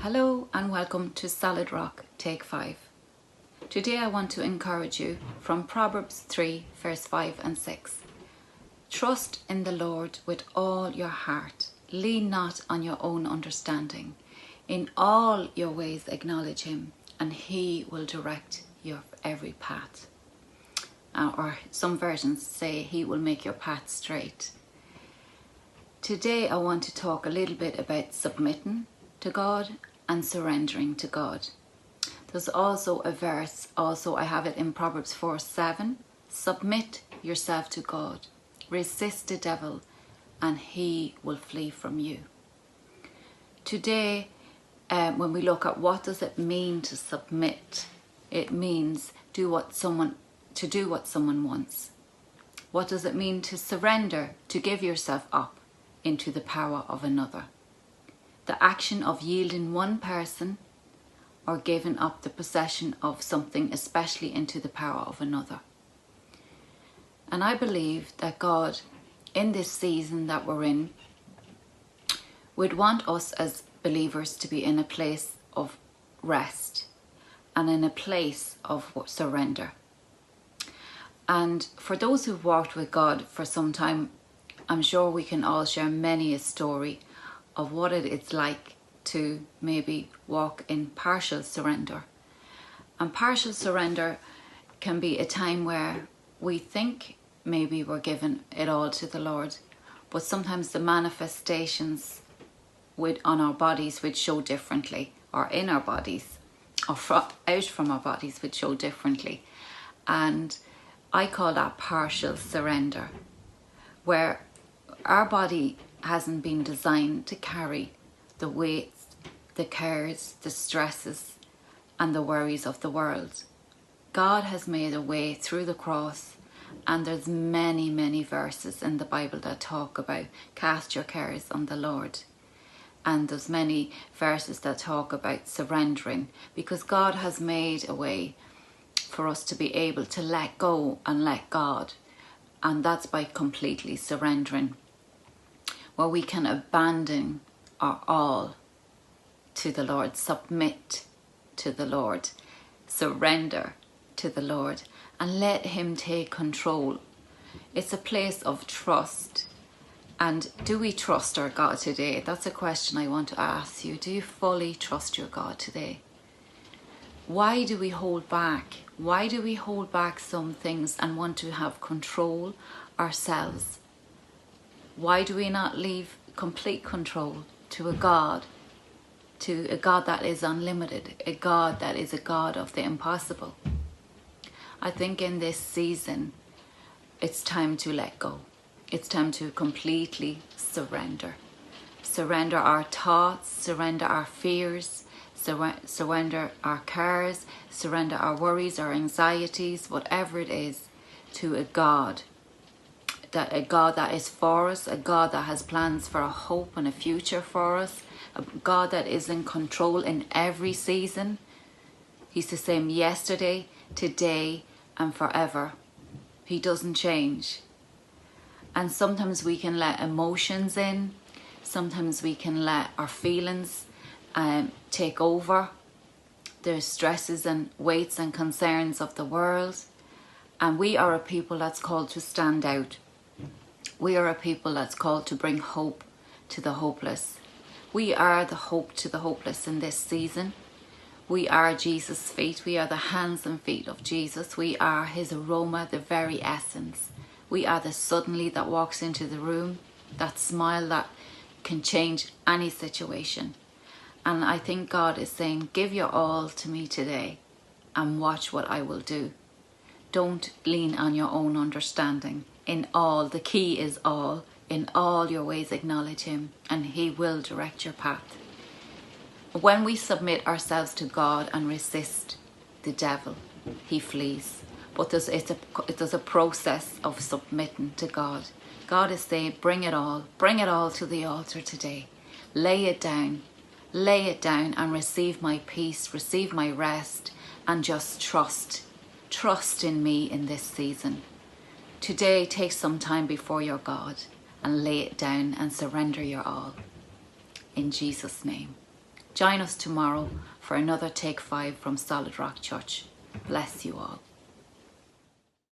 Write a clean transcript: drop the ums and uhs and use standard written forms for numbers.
Hello and welcome to Solid Rock, Take 5. Today I want to encourage you from Proverbs 3 verse 5 and 6. Trust in the Lord with all your heart. Lean not on your own understanding. In all your ways acknowledge him, and he will direct your every path. Or some versions say he will make your path straight. Today I want to talk a little bit about submitting to God and surrendering to God. There's also a verse, I have it in Proverbs 4:7. Submit yourself to God. Resist the devil and he will flee from you. Today, when we look at what does it mean to submit, it means to do what someone wants. What does it mean to surrender? To give yourself up into the power of another. The action of yielding one person or giving up the possession of something, especially into the power of another. And I believe that God, in this season that we're in, would want us as believers to be in a place of rest and in a place of surrender. And for those who've walked with God for some time, I'm sure we can all share many a story of what it is like to maybe walk in partial surrender. And partial surrender can be a time where we think maybe we're giving it all to the Lord, but sometimes the manifestations on our bodies would show differently, or in our bodies, or out from our bodies would show differently. And I call that partial surrender, where our body hasn't been designed to carry the weights, the cares, the stresses and the worries of the world. God has made a way through the cross, and there's many verses in the Bible that talk about cast your cares on the Lord. And there's many verses that talk about surrendering, because God has made a way for us to be able to let go and let God. And that's by completely surrendering, where we can abandon our all to the Lord, submit to the Lord, surrender to the Lord, and let him take control. It's a place of trust. And do we trust our God today? That's a question I want to ask you. Do you fully trust your God today? Why do we hold back? Why do we hold back some things and want to have control ourselves? Why do we not leave complete control to a God that is unlimited, a God that is a God of the impossible? I think in this season, it's time to let go. It's time to completely surrender. Surrender our thoughts, surrender our fears, surrender our cares, surrender our worries, our anxieties, whatever it is, to a God that is for us, a God that has plans for a hope and a future for us, a God that is in control in every season. He's the same yesterday, today, and forever. He doesn't change. And sometimes we can let emotions in, sometimes we can let our feelings take over the stresses and weights and concerns of the world. And we are a people that's called to stand out. We are a people that's called to bring hope to the hopeless. We are the hope to the hopeless in this season. We are Jesus' feet. We are the hands and feet of Jesus. We are his aroma, the very essence. We are the suddenly that walks into the room, that smile that can change any situation. And I think God is saying, give your all to me today and watch what I will do. Don't lean on your own understanding. In all, the key is all. In all your ways acknowledge him, and he will direct your path. When we submit ourselves to God and resist the devil, he flees. But there's a process of submitting to God. God is saying, bring it all to the altar today. Lay it down and receive my peace, receive my rest, and just trust in me in this season. Today, take some time before your God and lay it down and surrender your all. In Jesus' name. Join us tomorrow for another Take 5 from Solid Rock Church. Bless you all.